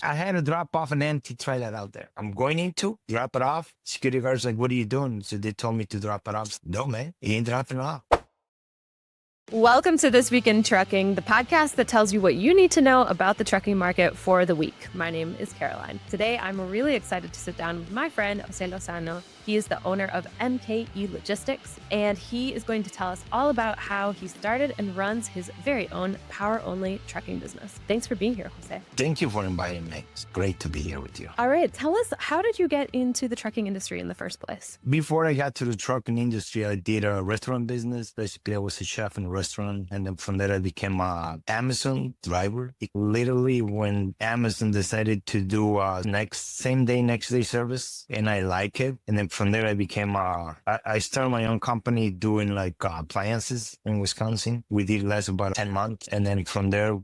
I had to drop off an empty trailer out there. I'm going into drop it off. Security guard's like, "What are you doing?" So they told me to drop it off. No, man, he ain't dropping it off. Welcome to This Week in Trucking, the podcast that tells you what you need to know about the trucking market for the week. My name is Caroline. Today, I'm really excited to sit down with my friend, Jose Lozano. He is the owner of MKE Logistics, and he is going to tell us all about how he started and runs his very own power-only trucking business. Thanks for being here, Jose. Thank you for inviting me. It's great to be here with you. All right, tell us, how did you get into the trucking industry in the first place? Before I got to the trucking industry, I did a restaurant business. Basically, I was a chef in a restaurant. And then from there, I became an Amazon driver. Literally, when Amazon decided to do same day, next day service, and I like it. And then from there, I became I started my own company doing like appliances in Wisconsin. We did less about 10 months. And then from there,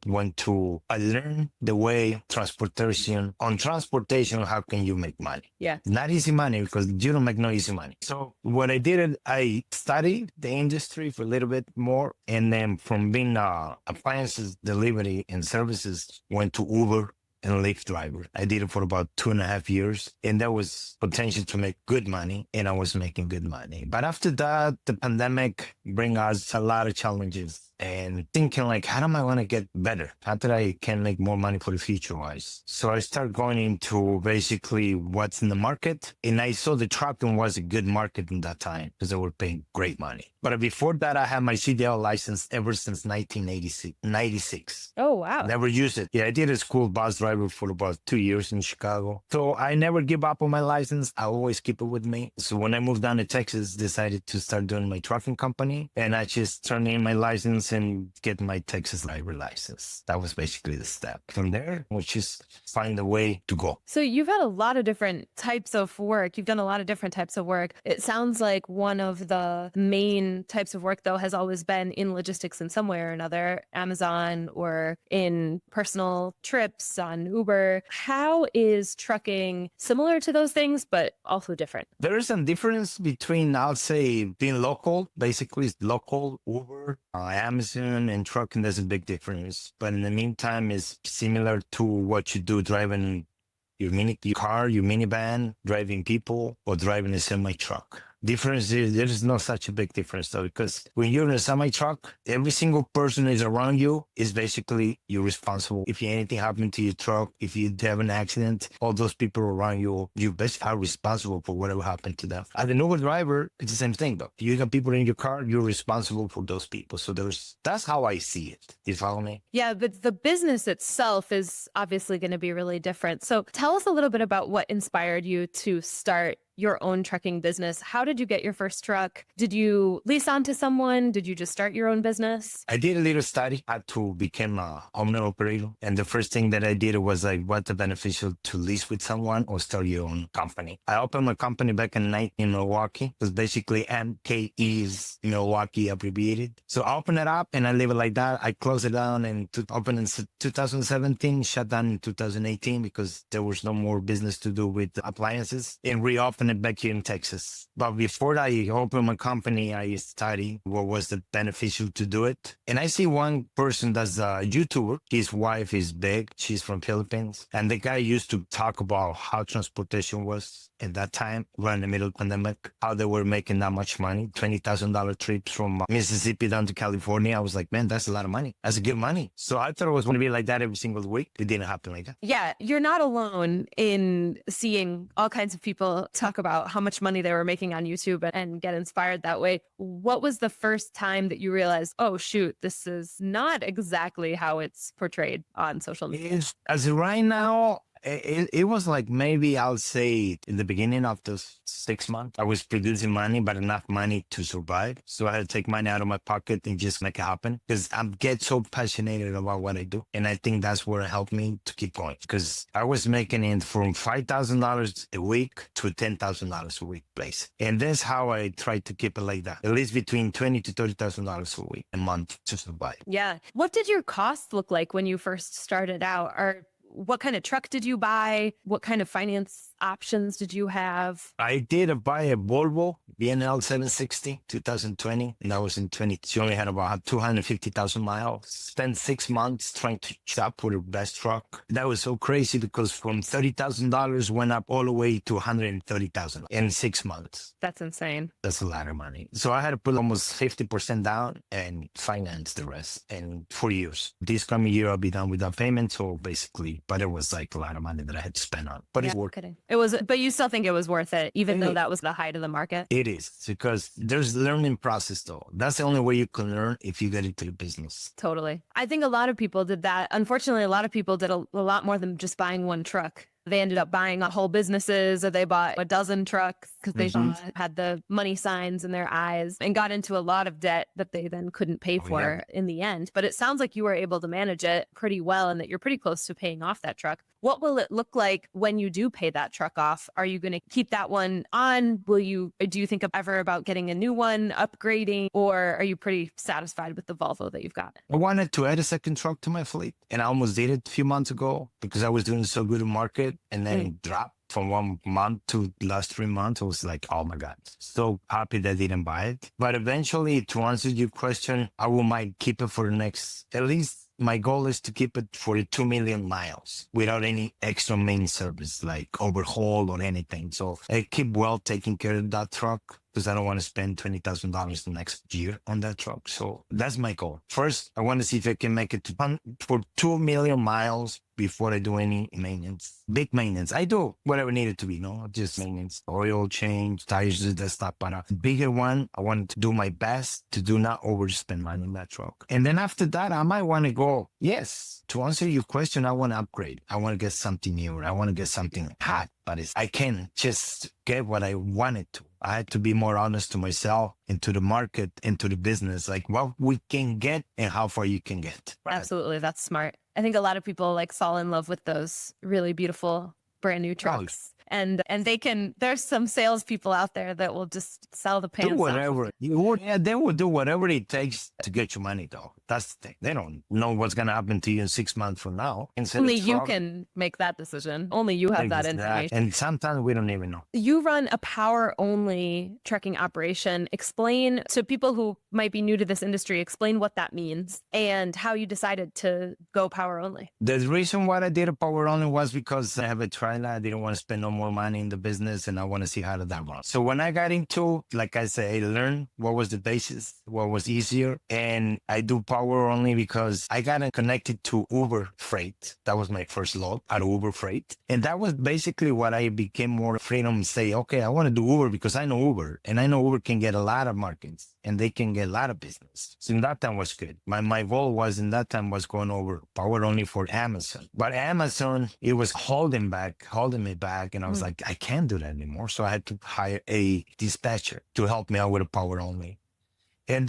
I learned the way transportation, how can you make money? Yeah. Not easy money because you don't make no easy money. So what I did, I studied the industry for a little bit more. And then from being appliances delivery and services, went to Uber and Lyft driver. I did it for about 2.5 years, and that was potential to make good money, and I was making good money. But after that, the pandemic bring us a lot of challenges. And thinking like, how am I going to get better? How that I can make more money for the future wise? So I started going into basically what's in the market. And I saw the trucking was a good market in that time because they were paying great money. But before that, I had my CDL license ever since 1996. Oh, wow. Never used it. Yeah, I did a school bus driver for about 2 years in Chicago. So I never give up on my license. I always keep it with me. So when I moved down to Texas, decided to start doing my trucking company. And I just turned in my license and get my Texas driver license. That was basically the step. From there, we just find a way to go. So you've had a lot of different types of work. You've done a lot of different types of work. It sounds like one of the main types of work, though, has always been in logistics in some way or another, Amazon or in personal trips on Uber. How is trucking similar to those things, but also different? There is a difference between, I'll say, being local, basically local, Uber, Amazon, and trucking. There's a big difference. But in the meantime, it's similar to what you do driving your car, your minivan, driving people, or driving a semi-truck. Difference is there is no such a big difference though, because when you're in a semi-truck, every single person is around you is basically you're responsible. If anything happened to your truck, if you have an accident, all those people around you, you basically are responsible for whatever happened to them. As an Uber driver, it's the same thing though. You got people in your car, you're responsible for those people. So that's how I see it. You follow me? Yeah, but the business itself is obviously going to be really different. So tell us a little bit about what inspired you to start your own trucking business. How did you get your first truck? Did you lease on to someone? Did you just start your own business? I did a little study how to become a owner operator. And the first thing that I did was like, what's the beneficial to lease with someone or start your own company? I opened my company back in Milwaukee. It was basically MKE's Milwaukee abbreviated. So I opened it up and I leave it like that. I closed it down and opened in 2017, shut down in 2018 because there was no more business to do with appliances, and reopened it back here in Texas. But before I opened my company, I studied what was the beneficial to do it. And I see one person that's a YouTuber. His wife is big. She's from Philippines. And the guy used to talk about how transportation was at that time, right in the middle of the pandemic, how they were making that much money, $20,000 trips from Mississippi down to California. I was like, man, that's a lot of money. That's good money. So I thought it was going to be like that every single week. It didn't happen like that. Yeah, you're not alone in seeing all kinds of people talk about how much money they were making on YouTube and get inspired that way. What was the first time that you realized, oh, shoot, this is not exactly how it's portrayed on social media? As of right now, it was like maybe I'll say in the beginning of those 6 months, I was producing money, but enough money to survive. So I had to take money out of my pocket and just make it happen because I get so passionate about what I do. And I think that's what helped me to keep going because I was making it from $5,000 a week to $10,000 a week place. And that's how I tried to keep it like that, at least between $20,000 to $30,000 a week, a month to survive. Yeah. What did your costs look like when you first started out? Or what kind of truck did you buy? What kind of finance options did you have? I did buy a Volvo BNL 760 2020, and that was in 20. She only had about 250,000 miles. Spent 6 months trying to shop for the best truck. That was so crazy because from $30,000 went up all the way to 130,000 in 6 months. That's insane. That's a lot of money. So I had to put almost 50% down and finance the rest in 4 years. This coming year, I'll be done with that payment. So basically, but it was like a lot of money that I had to spend on. But it's worth it. It was, but you still think it was worth it, even though that was the height of the market? It is, because there's learning process though. That's the only way you can learn if you get into the business. Totally. I think a lot of people did that. Unfortunately, a lot of people did a lot more than just buying one truck. They ended up buying whole businesses, or they bought a dozen trucks because they had the money signs in their eyes and got into a lot of debt that they then couldn't pay for in the end. But it sounds like you were able to manage it pretty well and that you're pretty close to paying off that truck. What will it look like when you do pay that truck off? Are you going to keep that one on? Do you think ever about getting a new one, upgrading, or are you pretty satisfied with the Volvo that you've got? I wanted to add a second truck to my fleet, and I almost did it a few months ago because I was doing so good in market, and then it dropped from 1 month to last 3 months. I was like, oh my God, so happy that I didn't buy it. But eventually, to answer your question, I might keep it for the next, at least my goal is to keep it for 2 million miles without any extra main service like overhaul or anything. So I keep well taking care of that truck because I don't want to spend $20,000 the next year on that truck. So that's my goal. First, I want to see if I can make it for 2 million miles before I do any maintenance. Big maintenance. I do whatever needed to be, just maintenance, oil change, tires, that stuff. But a bigger one, I want to do my best to do not overspend money on that truck. And then after that, I might want to go, yes, to answer your question, I want to upgrade. I want to get something newer. I want to get something hot, but I can't just get what I wanted to. I had to be more honest to myself and to the market and to the business, like what we can get and how far you can get. Right? Absolutely. That's smart. I think a lot of people fall in love with those really beautiful brand new trucks. And there's some salespeople out there that will just sell the pants. Do whatever. They will do whatever it takes to get your money though. That's the thing. They don't know what's going to happen to you in 6 months from now. Only you can make that decision. Only you have that information. And sometimes we don't even know. You run a power-only trucking operation. Explain to people who might be new to this industry, explain what that means and how you decided to go power-only. The reason why I did a power-only was because I have a trailer. I didn't want to spend no more money in the business, and I want to see how that runs. So when I got into, like I said, I learned what was the basis, what was easier, and I do power only because I got connected to Uber Freight. That was my first load at Uber Freight, and that was basically what I became more freedom to say, okay, I want to do Uber because I know Uber, and I know Uber can get a lot of markets, and they can get a lot of business. So in that time was good. My goal was in that time was going over power only for Amazon, but Amazon, it was holding me back, and I was like, I can't do that anymore. So I had to hire a dispatcher to help me out with a power only. And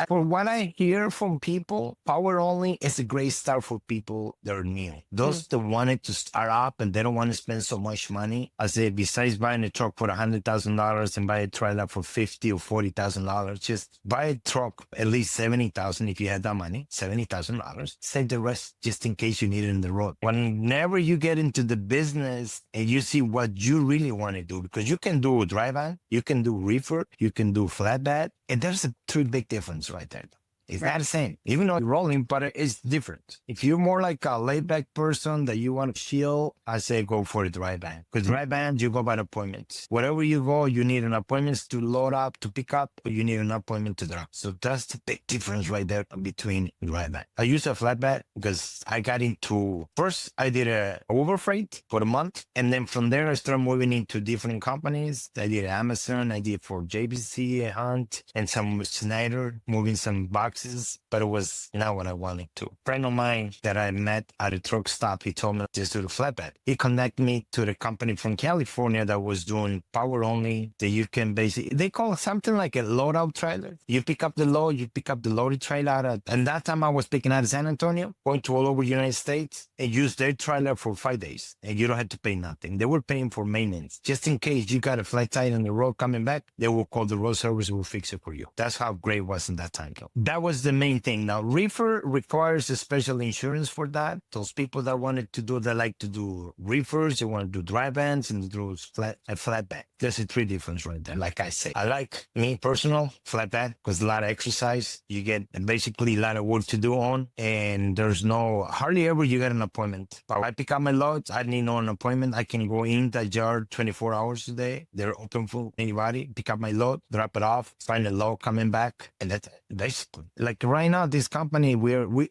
for what I hear from people, power only is a great start for people that are new. Those that wanted to start up and they don't want to spend so much money. I say, besides buying a truck for $100,000 and buy a trailer for $50,000 or $40,000, just buy a truck at least $70,000 if you had that money, $70,000. Save the rest just in case you need it in the road. Whenever you get into the business and you see what you really want to do, because you can do dry van, you can do reefer, you can do flatbed, and there's a true big difference right there. It's not the same, even though you're rolling, but it's different. If you're more like a laid-back person that you want to chill, I say go for a dry van. Because dry vans, you go by appointments. Wherever you go, you need an appointment to load up, to pick up, or you need an appointment to drop. So that's the big difference right there between dry van. I use a flatbed because I got into, first I did a Uber Freight for a month. And then from there, I started moving into different companies. I did Amazon, I did for JBC, Hunt, and some Schneider, moving some boxes. But it was not what I wanted to. A friend of mine that I met at a truck stop, he told me just do the flatbed. He connected me to the company from California that was doing power only, that you can basically, they call it something like a load out trailer. You pick up the load, you pick up the loaded trailer out of, and that time I was picking out of San Antonio, going to all over the United States, and use their trailer for 5 days. And you don't have to pay nothing. They were paying for maintenance. Just in case you got a flat tire on the road coming back, they will call the road service and will fix it for you. That's how great it was in that time. That was was the main thing. Now, reefer requires a special insurance for that. Those people that wanted to do, they like to do reefers, they want to do dry bands and do a flat bed. There's a three difference right there. Like I say, I like me personal flat bed because a lot of exercise. You get basically a lot of work to do on, and there's hardly ever you get an appointment. But I pick up my loads. I need no an appointment. I can go in that yard 24 hours a day. They're open for anybody. Pick up my load, drop it off, find a load, coming back, and that's it, basically. Like right now, this company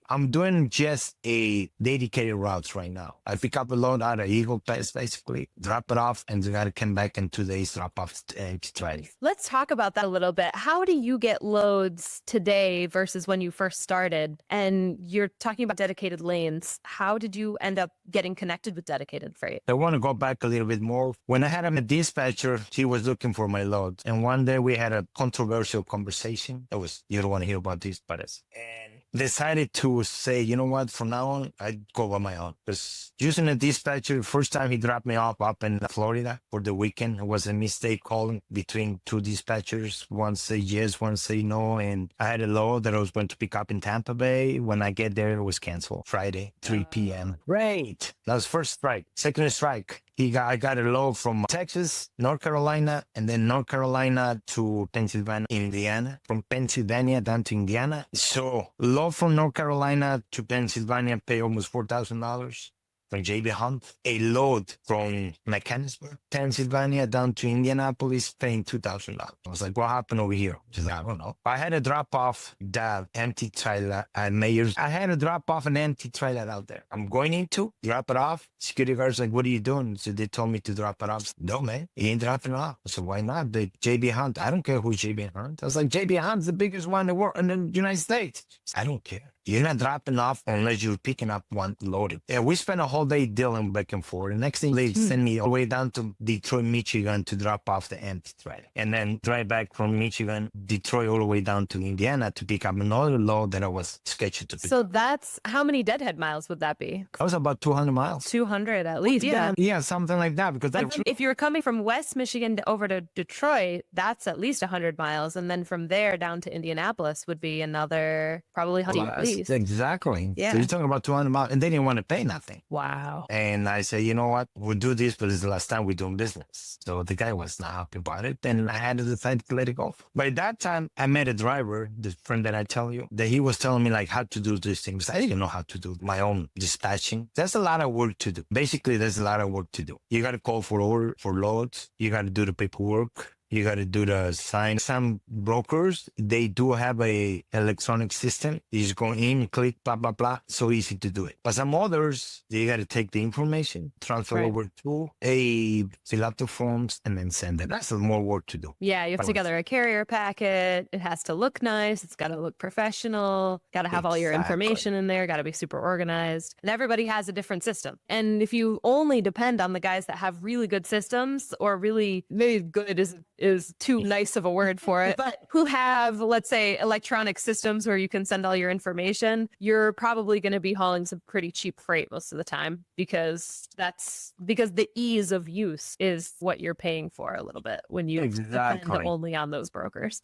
I'm doing just a dedicated routes right now. I pick up a load out of Eagle Pass, basically, drop it off, and they gotta come back in 2 days, drop off empty trailer. Let's talk about that a little bit. How do you get loads today versus when you first started? And you're talking about dedicated lanes. How did you end up getting connected with dedicated freight? I want to go back a little bit more. When I had a dispatcher, he was looking for my loads. And one day we had a controversial conversation. You don't want to hear about this, but and decided to say, you know what, from now on, I go on my own. Because using a dispatcher, first time he dropped me off up in Florida for the weekend, it was a mistake calling between two dispatchers. One say yes, one say no. And I had a load that I was going to pick up in Tampa Bay. When I get there, it was canceled. Friday, 3 p.m. Great. That was first strike. Second strike. I got a load from Texas, North Carolina, and then North Carolina to Pennsylvania, Indiana. From Pennsylvania down to Indiana. So load from North Carolina to Pennsylvania pay almost $4,000 from JB Hunt. A load from Mechanicsburg, Pennsylvania down to Indianapolis paying $2,000. I was like, what happened over here? She's like, I don't know. I had to drop off that empty trailer at Mayors. I had to drop off an empty trailer out there. I'm going into, drop it off. Security guard's like, what are you doing? So they told me to drop it off. No, man, he ain't dropping it off. I said, why not? The JB Hunt. I don't care who's JB Hunt. I was like, JB Hunt's the biggest one in the world, in the United States. I don't care. You're not dropping off unless you're picking up one loaded. Yeah, we spent a whole day dealing back and forth. The next thing they send me all the way down to Detroit, Michigan to drop off the empty trailer. And then drive back from Michigan, Detroit, all the way down to Indiana to pick up another load that I was scheduled to pick. So that's, how many deadhead miles would that be? That was about 200 miles. 200 at least, yeah. Yeah, something like that. Because if you were coming from West Michigan over to Detroit, that's at least 100 miles. And then from there down to Indianapolis would be another probably 100 at least. Exactly. Yeah. So you're talking about 200 miles, and they didn't want to pay nothing. Wow. And I said, you know what? We'll do this, but it's the last time we're doing business. So the guy was not happy about it, and I had to decide to let it go. By that time, I met a driver, the friend that I tell you, that he was telling me like how to do these things. I didn't know how to do my own dispatching. There's a lot of work to do. Basically, there's a lot of work to do. You got to call for order, for loads. You got to do the paperwork. You got to do the sign. Some brokers, they do have a electronic system. You just go in, click, blah, blah, blah. So easy to do it. But some others, you got to take the information, transfer over to fill out the forms, and then send it. That's more work to do. Yeah, you have together a carrier packet. It has to look nice. It's got to look professional. Got to have all your information in there. Got to be super organized. And everybody has a different system. And if you only depend on the guys that have really good systems, or really, maybe good is too nice of a word for it, but who have, let's say, electronic systems where you can send all your information, you're probably going to be hauling some pretty cheap freight most of the time, because the ease of use is what you're paying for a little bit when you depend only on those brokers.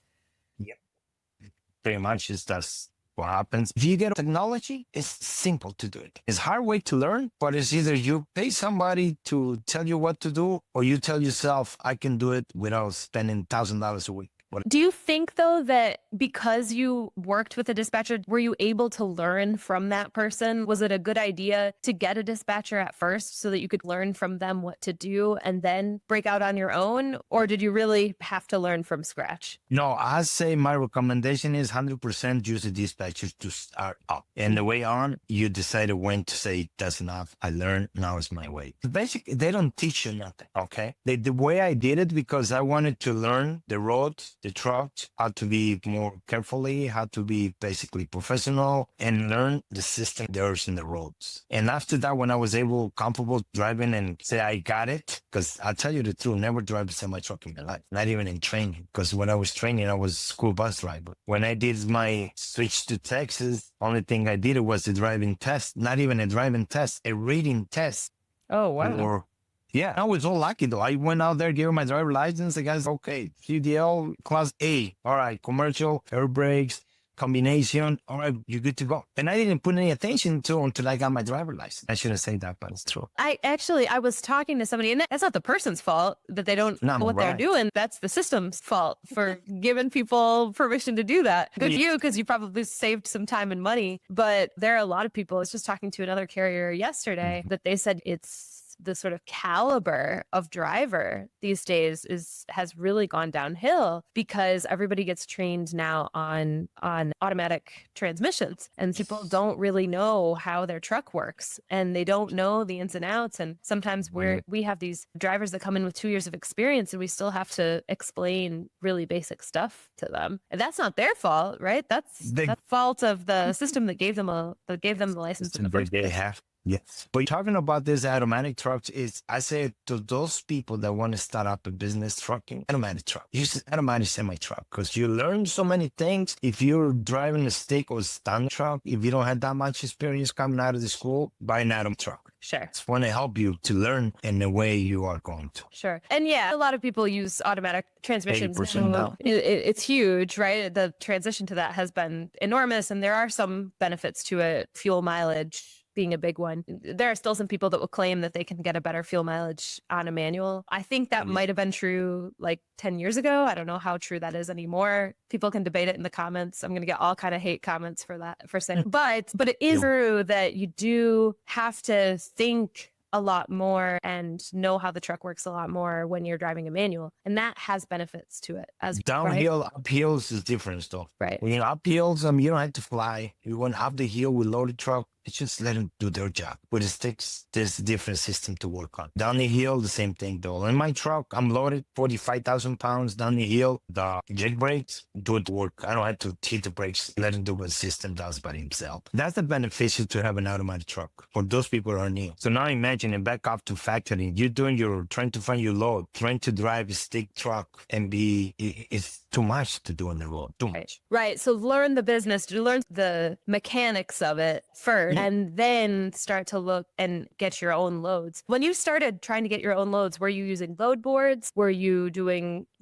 Yep. Pretty much that's what happens. If you get technology, it's simple to do it. It's a hard way to learn, but it's either you pay somebody to tell you what to do, or you tell yourself, I can do it without spending $1,000 a week. Do you think, though, that because you worked with a dispatcher, were you able to learn from that person? Was it a good idea to get a dispatcher at first so that you could learn from them what to do and then break out on your own? Or did you really have to learn from scratch? No, I say my recommendation is 100% use a dispatcher to start up. And the way on, you decided when to say, that's enough. I learned. Now it's my way. Basically, they don't teach you nothing, okay? The way I did it, because I wanted to learn the roads, the truck, how to be more carefully, how to be basically professional, and learn the system there's in the roads. And after that, when I was comfortable driving and say I got it, because I'll tell you the truth, never drive a semi-truck in my life, not even in training. Because when I was training, I was a school bus driver. When I did my switch to Texas, only thing I did was a driving test, not even a driving test, a reading test. Oh, wow. Yeah, I was all lucky though. I went out there, gave my driver license. The guy's okay, CDL class A. All right, commercial, air brakes, combination, all right, you're good to go. And I didn't put any attention to until I got my driver's license. I shouldn't say that, but it's true. I was talking to somebody, and that's not the person's fault that they don't know what they're doing. That's the system's fault for giving people permission to do that. Good for you, because you probably saved some time and money. But there are a lot of people. I was just talking to another carrier yesterday that they said it's the sort of caliber of driver these days has really gone downhill because everybody gets trained now on automatic transmissions, and people don't really know how their truck works, and they don't know the ins and outs. And sometimes we have these drivers that come in with 2 years of experience, and we still have to explain really basic stuff to them. And that's not their fault, right? That's the fault of the system that gave them the license in the first place. Yes. But talking about this automatic trucks is, I say to those people that want to start up a business trucking, automatic truck. Use automatic semi-truck because you learn so many things. If you're driving a stick or standard truck, if you don't have that much experience coming out of the school, buy an automatic truck. Sure. It's want to help you to learn in the way you are going to. Sure. And yeah, a lot of people use automatic transmissions. 80% now. It's huge, right? The transition to that has been enormous, and there are some benefits to it. Fuel mileage being a big one. There are still some people that will claim that they can get a better fuel mileage on a manual. I think that might have been true like 10 years ago. I don't know how true that is anymore. People can debate it in the comments. I'm going to get all kind of hate comments for that for saying, but it is true that you do have to think a lot more and know how the truck works a lot more when you're driving a manual. And that has benefits to it as well. Downhill, uphills is different though. Right. When you're uphills, you don't have to fly. You went up the hill with loaded truck. It's just let them do their job. With the sticks, there's a different system to work on. Down the hill, the same thing though. In my truck, I'm loaded 45,000 pounds down the hill. The jet brakes do the work. I don't have to hit the brakes. Let him do what the system does by himself. That's the beneficial to have an automatic truck for those people who are new. So now imagine it back up to factory. You're trying to find your load, trying to drive a stick truck and it's too much to do on the road. Too much. Right. So learn the business, learn the mechanics of it first. And then start to look and get your own loads. When you started trying to get your own loads, were you using load boards? Were you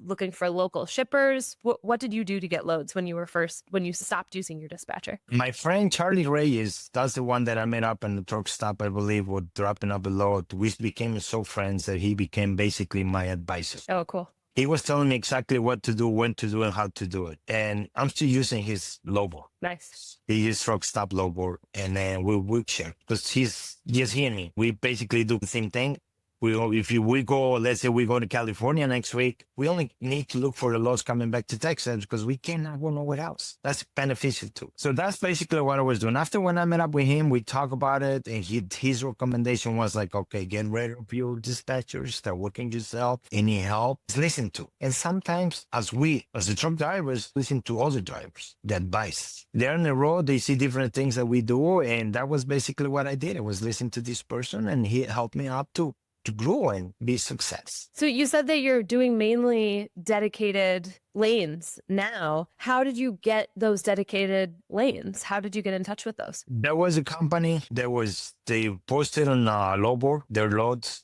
looking for local shippers? What did you do to get loads when you stopped using your dispatcher? My friend Charlie Reyes, that's the one that I met up in the truck stop, I believe, was dropping up a load. We became so friends that he became basically my advisor. Oh, cool. He was telling me exactly what to do, when to do, and how to do it. And I'm still using his lowboard. Nice. He uses truck stop lowboard, and then we share. Because he's just hearing me. We basically do the same thing. Let's say we go to California next week, we only need to look for the loads coming back to Texas because we cannot go nowhere else. That's beneficial too. So that's basically what I was doing. After when I met up with him, we talked about it, and his recommendation was like, okay, get rid of your dispatchers, start working yourself. Any help, listen to. And sometimes as the truck drivers, listen to other drivers, the advice. They're on the road, they see different things that we do, and that was basically what I did. I was listening to this person, and he helped me out to grow and be success. So you said that you're doing mainly dedicated lanes now. How did you get those dedicated lanes? How did you get in touch with those? There was a company they posted on lowboard their loads.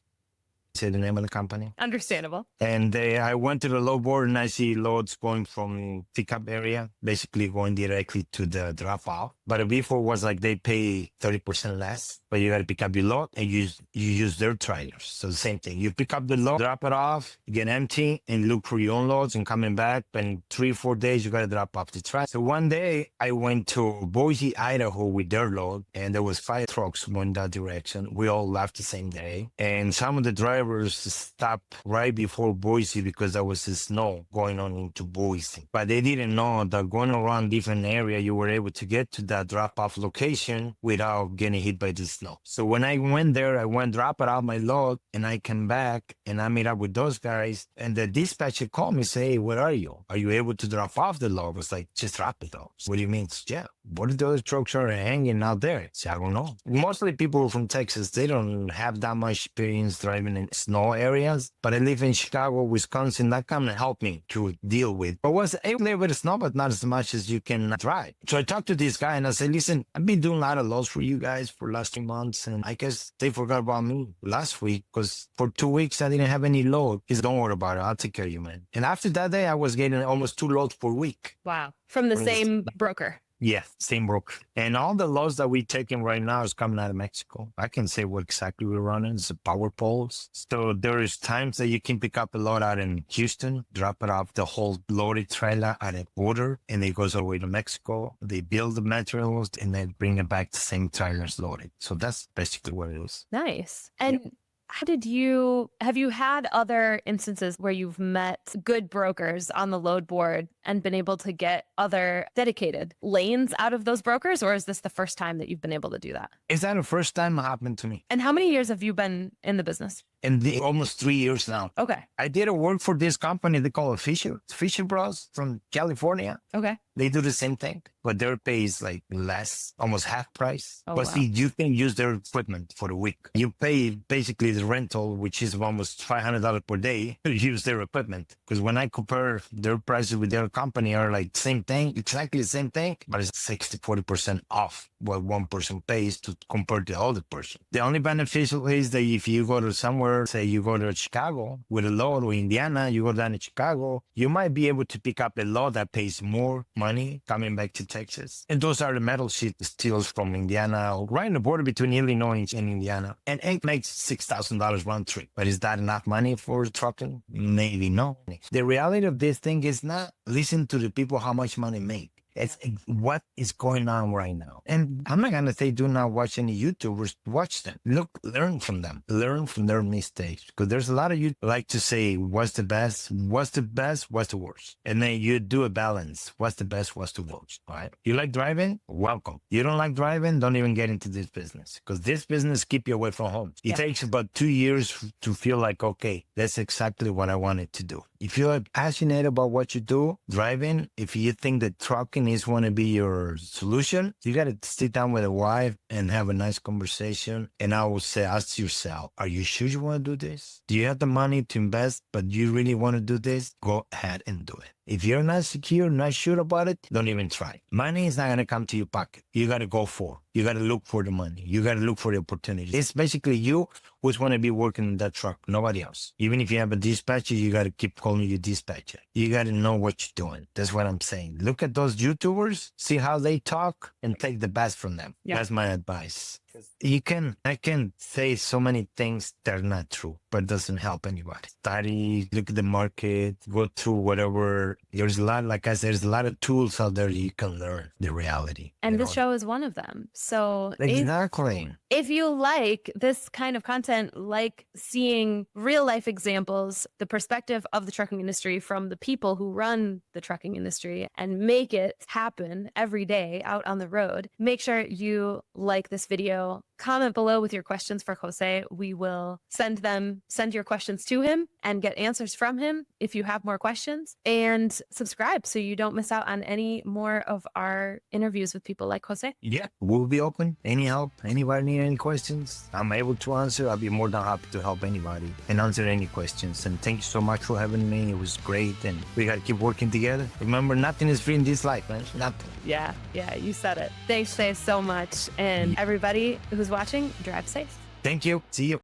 Say the name of the company. Understandable. And I went to the lowboard and I see loads going from pickup area, basically going directly to the drop off. But before was like they pay 30% less, but you got to pick up your load and you use their trailers. So the same thing. You pick up the load, drop it off, you get empty, and look for your own loads and coming back. And 3 or 4 days, you got to drop off the trailer. So one day I went to Boise, Idaho with their load, and there was 5 trucks going that direction. We all left the same day. And some of the drivers stopped right before Boise because there was snow going on into Boise. But they didn't know that going around different area, you were able to get to that drop-off location without getting hit by the snow. So when I went there, I went drop it out my load, and I came back and I met up with those guys. And the dispatcher called me, say, hey, where are you? Are you able to drop off the load? I was like, just drop it though. What do you mean? Yeah. What if those trucks are hanging out there? So I don't know. Mostly people from Texas, they don't have that much experience driving snow areas, but I live in Chicago, Wisconsin. That kind of helped me to deal with. But was a little bit of snow, but not as much as you can drive. So I talked to this guy and I said, listen, I've been doing a lot of loads for you guys for the last 2 months. And I guess they forgot about me last week because for 2 weeks, I didn't have any load. He said, don't worry about it. I'll take care of you, man. And after that day, I was getting almost 2 loads per week. Wow. From the same broker. Yeah, same broker. And all the loads that we're taking right now is coming out of Mexico. I can say what exactly we're running. It's the power poles. So there is times that you can pick up a load out in Houston, drop it off the whole loaded trailer at a border, and it goes all the way to Mexico. They build the materials and then bring it back the same trailers loaded. So that's basically what it is. Nice. And have you had other instances where you've met good brokers on the load board and been able to get other dedicated lanes out of those brokers? Or is this the first time that you've been able to do that? Is that the first time it happened to me? And how many years have you been in the business? Almost 3 years now. Okay. I did a work for this company. They call it Fisher Bros from California. Okay. They do the same thing, but their pay is like less, almost half price. Oh, but wow. see, you can use their equipment for the week. You pay basically the rental, which is almost $500 per day to use their equipment. Because when I compare their prices with their company are like same thing, exactly the same thing, but it's 40% off what one person pays to compare to the other person. The only beneficial is that if you go to somewhere, say you go to Chicago with a load or Indiana, you go down to Chicago, you might be able to pick up a load that pays more money coming back to Texas. And those are the metal sheet steels from Indiana, right in the border between Illinois and Indiana. And it makes $6,000 round trip. But is that enough money for trucking? Maybe no. The reality of this thing is not listen to the people how much money make. It's what is going on right now. And I'm not going to say do not watch any YouTubers. Watch them. Look, learn from them. Learn from their mistakes. Because there's a lot of you like to say, what's the best? What's the best? What's the worst? And then you do a balance. What's the best? What's the worst? All right. You like driving? Welcome. You don't like driving? Don't even get into this business. Because this business keep you away from home. It takes about 2 years to feel like, okay, that's exactly what I wanted to do. If you're passionate about what you do, driving, if you think that trucking is going to be your solution, you got to sit down with a wife and have a nice conversation. And I will say, ask yourself, are you sure you want to do this? Do you have the money to invest, but you really want to do this? Go ahead and do it. If you're not secure, not sure about it, don't even try. Money is not going to come to your pocket. You got to go for it. You got to look for the money. You got to look for the opportunities. It's basically you who's going to be working in that truck, nobody else. Even if you have a dispatcher, you got to keep calling your dispatcher. You got to know what you're doing. That's what I'm saying. Look at those YouTubers, see how they talk, and take the best from them. Yeah. That's my advice. I can say so many things that are not true, but it doesn't help anybody. Study, look at the market, go through whatever. There's a lot, like I said, there's a lot of tools out there that you can learn the reality. And this show is one of them. So exactly. If you like this kind of content, like seeing real life examples, the perspective of the trucking industry from the people who run the trucking industry and make it happen every day out on the road, make sure you like this video. Comment below with your questions for Jose. We will send your questions to him and get answers from him if you have more questions. And subscribe so you don't miss out on any more of our interviews with people like Jose. Yeah, we'll be open. Any help? Anybody need any questions? I'm able to answer. I'll be more than happy to help anybody and answer any questions. And thank you so much for having me. It was great. And we got to keep working together. Remember, nothing is free in this life, man. Nothing. Yeah, you said it. Thanks, Jose, so much. And everybody who's watching, drive safe. Thank you. See you.